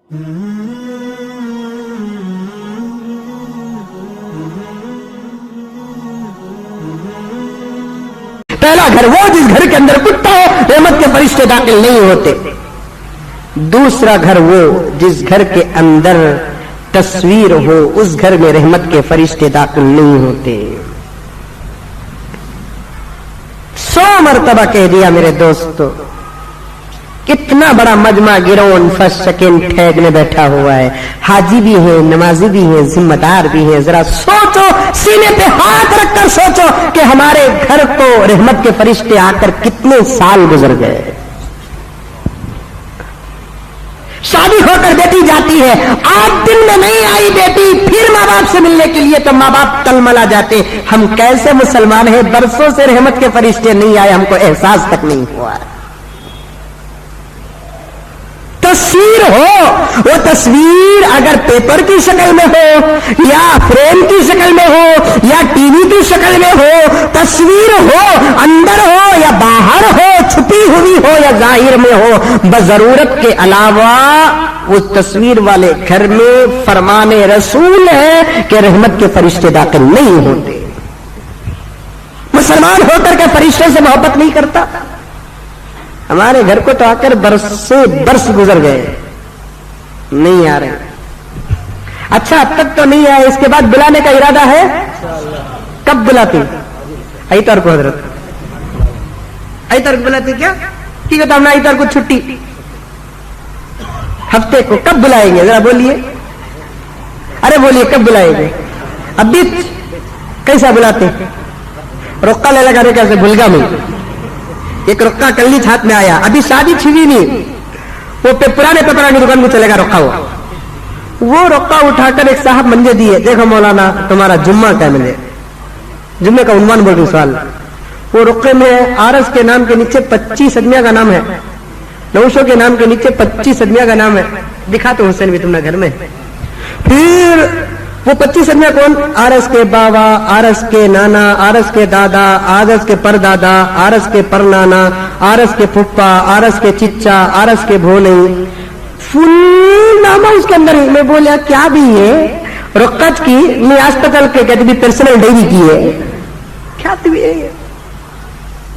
پہلا گھر وہ جس گھر کے اندر کتا ہو رحمت کے فرشتے داخل نہیں ہوتے. دوسرا گھر وہ جس گھر کے اندر تصویر ہو اس گھر میں رحمت کے فرشتے داخل نہیں ہوتے. 100 مرتبہ کہہ دیا میرے دوستو. کتنا بڑا مجمع گراؤنڈ فرسٹ سیکنڈ تھرڈ میں بیٹھا ہوا ہے. حاجی بھی ہیں, نمازی بھی ہیں, ذمہ دار بھی ہیں. ذرا سوچو, سینے پہ ہاتھ رکھ کر سوچو کہ ہمارے گھر کو رحمت کے فرشتے آ کر کتنے سال گزر گئے. شادی ہو کر بیٹی جاتی ہے, 8 دن میں نہیں آئی بیٹی, پھر ماں باپ سے ملنے کے لیے تو ماں باپ تلملا جاتے. ہم کیسے مسلمان ہیں, برسوں سے رحمت کے فرشتے نہیں آئے, ہم کو احساس تک نہیں ہوا. تصویر ہو, وہ تصویر اگر پیپر کی شکل میں ہو یا فریم کی شکل میں ہو یا ٹی وی کی شکل میں ہو, تصویر ہو اندر ہو یا باہر ہو, چھپی ہوئی ہو یا ظاہر میں ہو, بضرورت کے علاوہ اس تصویر والے گھر میں فرمان رسول ہے کہ رحمت کے فرشتے داخل نہیں ہوتے. مسلمان ہو کر کے فرشتے سے محبت نہیں کرتا. ہمارے گھر کو تو آ کر برس سے برس گزر گئے, نہیں آ رہے. اچھا اب تک تو نہیں آئے, اس کے بعد بلانے کا ارادہ ہے. کب بلاتی؟ اتوار کو حضرت, اتوار کو بلاتی کیا؟ ٹھیک ہے تو ہم اتوار کو چھٹی, ہفتے کو کب بلائیں گے ذرا بولیے. ارے بولیے کب بلائیں گے؟ اب بھی کیسا بلاتے؟ رقہ لے لگانے کیسے بھولگا میں ایک رقہ کلی ہاتھ میں آیا, ابھی شادی چھوی نہیں, وہ پرانے پیپر کی دکان میں چلے گا رقہ. وہ رقہ اٹھا کر ایک صاحب منجے دیے, دیکھو مولانا تمہارا جمعہ کیا ملے, جمعے کا عنوان بول رہی سوال. وہ رقے میں آرس کے نام کے نیچے 25 ادمیہ کا نام ہے, نوشو کے نام کے نیچے 25 ادمیہ کا نام ہے. دکھا تو حسین بھی تمہارے گھر میں. پھر وہ 25 ادمیہ کون؟ آرس کے بابا, آرس کے نانا, آرس کے دادا, آرس کے پر دادا, آرس کے پر نانا, آرس کے پھپھا, آرس کے چچا, آرس کے بھولے, فل نامہ اس کے اندر. میں بولیا کیا بھی ہے رقت کی, میں ہاسپٹل کے کہتے بھی پرسنل ڈائری کی ہے, کیا بھی ہے.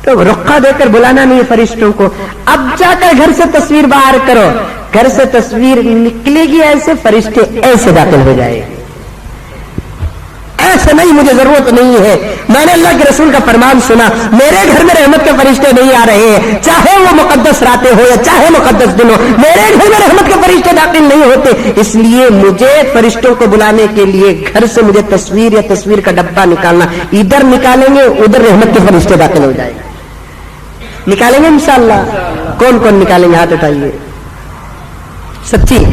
تو رقہ دے کر بلانا نہیں فرشتوں کو. اب جا کر گھر سے تصویر باہر کرو, گھر سے تصویر نکلے گی ایسے, فرشتے ایسے داخل ہو جائے. ایسے نہیں, مجھے ضرورت نہیں ہے. میں نے اللہ کے رسول کا فرمان سنا, میرے گھر میں رحمت کے فرشتے نہیں آ رہے ہیں, چاہے وہ مقدس راتیں ہو یا چاہے مقدس دن ہو, میرے گھر میں رحمت کے فرشتے داخل نہیں ہوتے. اس لیے مجھے فرشتوں کو بلانے کے لیے گھر سے مجھے تصویر یا تصویر کا ڈبہ نکالنا, ادھر نکالیں گے ادھر رحمت کے فرشتے داخل ہو جائیں گے. نکالیں گے انشاءاللہ. کون کون نکالیں گے ہاتھ اٹھائیے. سچی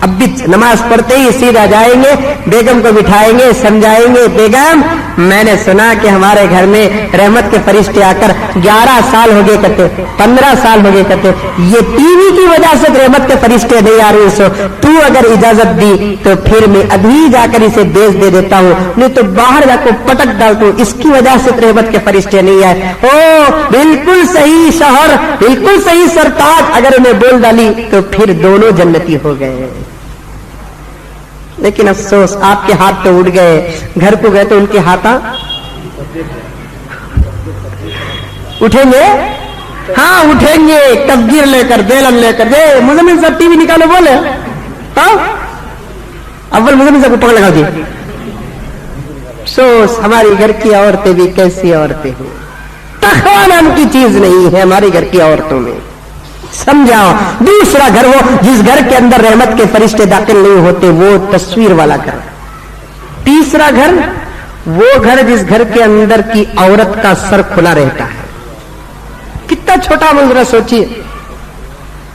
اب بھی نماز پڑھتے ہی سیدھا جائیں گے, بیگم کو بٹھائیں گے, سمجھائیں گے, بیگم میں نے سنا کہ ہمارے گھر میں رحمت کے فرشتے آ کر 11 سال ہو گئے کرتے, 15 سال ہو گئے کرتے, یہ ٹی وی کی وجہ سے رحمت کے فرشتے نہیں آ رہے, سو تو اگر اجازت دی تو پھر میں ابھی جا کر اسے بیچ دے دیتا ہوں, نہیں تو باہر جا کر پٹک ڈالتا ہوں, اس کی وجہ سے رحمت کے فرشتے نہیں آئے. او بالکل صحیح شوہر, بالکل صحیح سرتاج, اگر انہیں بول ڈالی تو پھر دونوں جنتی ہو گئے. لیکن افسوس آپ کے ہاتھ تو اڑ گئے, گھر کو گئے تو ان کے ہاتھ اٹھیں گے. ہاں اٹھیں گے, تبگیر لے کر, بیلن لے کر. دے مزمل صاحب ٹی وی نکالو بولے, اول مزمل صاحب کو پکڑ لگا دی. افسوس ہماری گھر کی عورتیں بھی کیسی عورتیں ہیں, تقویٰ نام کی چیز نہیں ہے ہماری گھر کی عورتوں میں. سمجھاؤ. دوسرا گھر وہ جس گھر کے اندر رحمت کے فرشتے داخل نہیں ہوتے, وہ تصویر والا گھر. تیسرا گھر وہ گھر جس گھر کے اندر کی عورت کا سر کھلا رہتا ہے. کتنا چھوٹا منظر سوچیے,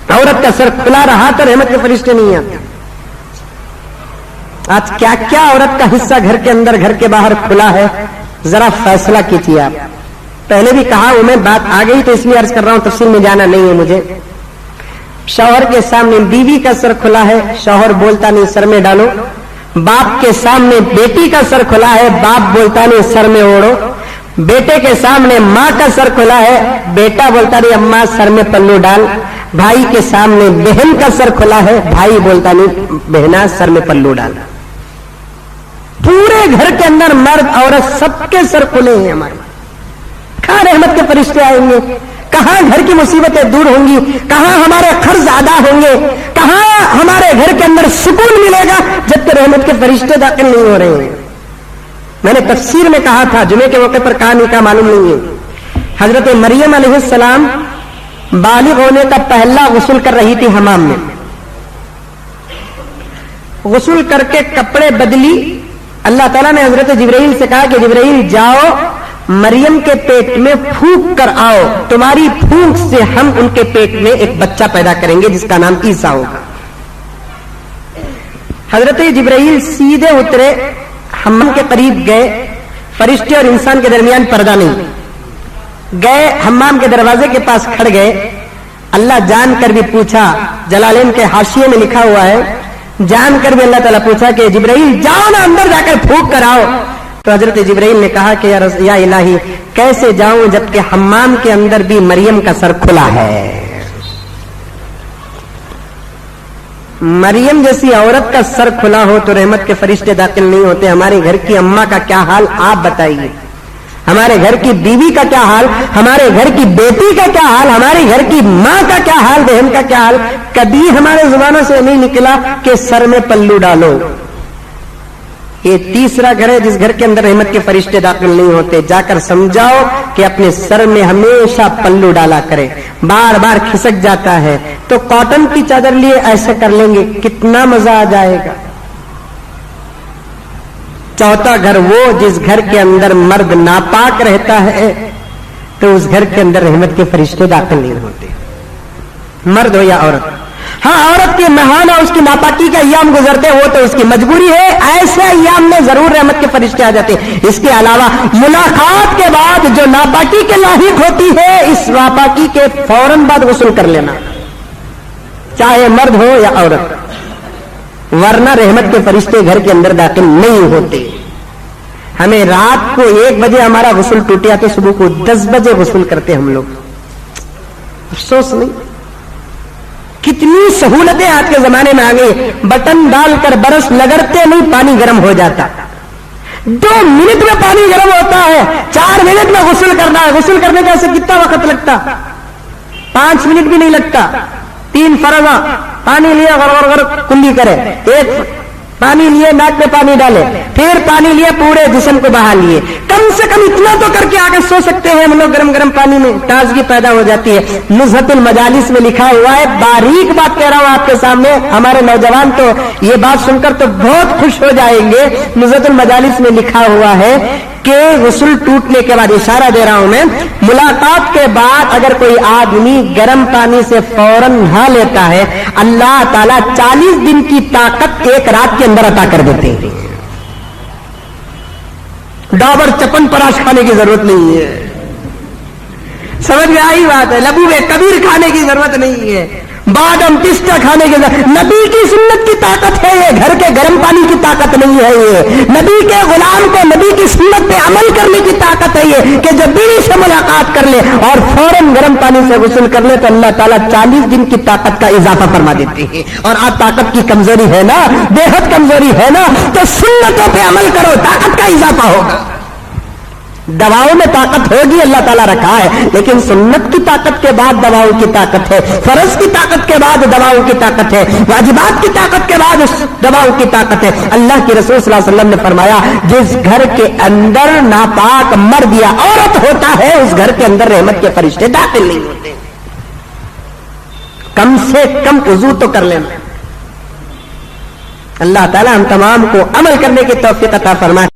عورت کا سر کھلا رہا تو رحمت کے فرشتے نہیں آتے. آج کیا کیا عورت کا حصہ گھر کے اندر گھر کے باہر کھلا ہے, ذرا فیصلہ کیجیے آپ. پہلے بھی کہا ہوں میں, بات آ گئی تو اس لیے عرض کر رہا ہوں, تفصیل میں جانا نہیں ہے مجھے. شوہر کے سامنے بیوی کا سر کھلا ہے, شوہر بولتا نہیں سر میں ڈالو. باپ کے سامنے بیٹی کا سر کھلا ہے, باپ بولتا نہیں سر میں اوڑھو. بیٹے کے سامنے ماں کا سر کھلا ہے, بیٹا بولتا نہیں اماں سر میں پلو ڈال. بھائی کے سامنے بہن کا سر کھلا ہے, بھائی بولتا نہیں بہنا سر میں پلو ڈال. پورے گھر کے اندر مرد عورت سب کے سر کھلے ہیں ہمارے. کہاں رحمت کے فرشتے آئیں گے, کہاں گھر کی مصیبتیں دور ہوں گی, کہاں ہمارے قرض ادا ہوں گے, کہاں ہمارے گھر کے اندر سکون ملے گا جب تک رحمت کے فرشتے داخل نہیں ہو رہے ہیں. میں نے تفسیر میں کہا تھا, جمعے کے موقع پر کہا نہیں کہا معلوم نہیں ہے, حضرت مریم علیہ السلام بالغ ہونے کا پہلا غسل کر رہی تھی حمام میں. غسل کر کے کپڑے بدلی. اللہ تعالیٰ نے حضرت جبرائیل سے کہا کہ جبرائیل جاؤ مریم کے پیٹ میں پھونک کر آؤ, تمہاری پھونک سے ہم ان کے پیٹ میں ایک بچہ پیدا کریں گے جس کا نام عیسیٰ ہوگا. حضرت جبرائیل سیدھے اترے, حمام کے قریب گئے, فرشتے اور انسان کے درمیان پردہ نہیں, گئے حمام کے دروازے کے پاس کھڑ گئے. اللہ جان کر بھی پوچھا, جلالین کے حاشیے میں لکھا ہوا ہے, جان کر بھی اللہ تعالیٰ پوچھا کہ جبرائیل جاؤ نا اندر جا کر پھونک کر آؤ. تو حضرت جبرائیل نے کہا کہ یا الہی کیسے جاؤں جبکہ حمام کے اندر بھی مریم کا سر کھلا ہے. مریم جیسی عورت کا سر کھلا ہو تو رحمت کے فرشتے داخل نہیں ہوتے. ہمارے گھر کی اماں کا کیا حال آپ بتائیے, ہمارے گھر کی بیوی کا کیا حال, ہمارے گھر کی بیٹی کا کیا حال, ہمارے گھر کی ماں کا کیا حال, بہن کا کیا حال. کبھی ہمارے زبانوں سے نہیں نکلا کہ سر میں پلو ڈالو. یہ تیسرا گھر ہے جس گھر کے اندر رحمت کے فرشتے داخل نہیں ہوتے. جا کر سمجھاؤ کہ اپنے سر میں ہمیشہ پلو ڈالا کرے, بار بار کھسک جاتا ہے تو کاٹن کی چادر لیے ایسے کر لیں گے, کتنا مزہ آ جائے گا. چوتھا گھر وہ جس گھر کے اندر مرد ناپاک رہتا ہے تو اس گھر کے اندر رحمت کے فرشتے داخل نہیں ہوتے, مرد ہو یا عورت. ہاں عورت کے مہان اور اس کی ناپاکی کا ایام گزرتے ہو تو اس کی مجبوری ہے, ایسے ایام میں ضرور رحمت کے فرشتے آ جاتے. اس کے علاوہ ملاقات کے بعد جو ناپاکی کے لاحق ہوتی ہے, اس ناپاکی کے فوراً بعد غسل کر لینا, چاہے مرد ہو یا عورت, ورنہ رحمت کے فرشتے گھر کے اندر داخل نہیں ہوتے. ہمیں رات کو 1 بجے ہمارا غسل ٹوٹیا تو صبح کو 10 بجے غسل کرتے ہم لوگ. افسوس نہیں, کتنی سہولتیں آج کے زمانے میں آ گئی. بٹن ڈال کر برس لگڑتے نہیں پانی گرم ہو جاتا, 2 منٹ میں پانی گرم ہوتا ہے. 4 منٹ میں غسل کرنا ہے, غسل کرنے کا اسے کتنا وقت لگتا, 5 منٹ بھی نہیں لگتا. 3 فرض, پانی لیا غر غر غر کلی کرے, 1 پانی لیے ناک میں پانی ڈالے, پھر پانی لیے پورے جسم کو بہا لیے. کم سے کم اتنا تو کر کے آگے سو سکتے ہیں ہم لوگ گرم گرم پانی میں, تازگی پیدا ہو جاتی ہے. نزہت المجالس میں لکھا ہوا ہے, باریک بات کہہ رہا ہوں آپ کے سامنے, ہمارے نوجوان تو یہ بات سن کر تو بہت خوش ہو جائیں گے. نزہت المجالس میں لکھا ہوا ہے کہ غسل ٹوٹنے کے بعد, اشارہ دے رہا ہوں میں, ملاقات کے بعد اگر کوئی آدمی گرم پانی سے فوراً نہا لیتا ہے, اللہ تعالیٰ 40 دن کی طاقت 1 رات کے اندر عطا کر دیتے ہیں. ڈابر چپن پراش کھانے کی ضرورت نہیں ہے, سمجھ میں آئی بات ہے. لبو میں کبیر کھانے کی ضرورت نہیں ہے, بادم پستہ کھانے کی ضرورت. نبی کی سنت کی طاقت ہے یہ, گھر کے گرم پانی کی طاقت نہیں ہے یہ. نبی کے غلام کو نبی کی سنت پہ عمل کرنے کی طاقت ہے یہ کہ جب بیوی سے ملاقات کر لے اور فوراً گرم پانی سے غسل کر لے تو اللہ تعالیٰ 40 دن کی طاقت کا اضافہ فرما دیتے ہیں. اور آپ طاقت کی کمزوری ہے نا, بے حد کمزوری ہے نا, تو سنتوں پہ عمل کرو, طاقت کا اضافہ ہوگا. دواؤں میں طاقت ہوگی, اللہ تعالیٰ رکھا ہے, لیکن سنت کی طاقت کے بعد دواؤں کی طاقت ہے, فرض کی طاقت کے بعد دواؤں کی طاقت ہے, واجبات کی طاقت کے بعد دواؤں کی طاقت ہے. اللہ کے رسول صلی اللہ علیہ وسلم نے فرمایا, جس گھر کے اندر ناپاک مرد یا عورت ہوتا ہے اس گھر کے اندر رحمت کے فرشتے داخل نہیں ہوتے. کم سے کم وضو تو کر لینا. اللہ تعالیٰ ہم تمام کو عمل کرنے کی توفیق عطا فرمائے.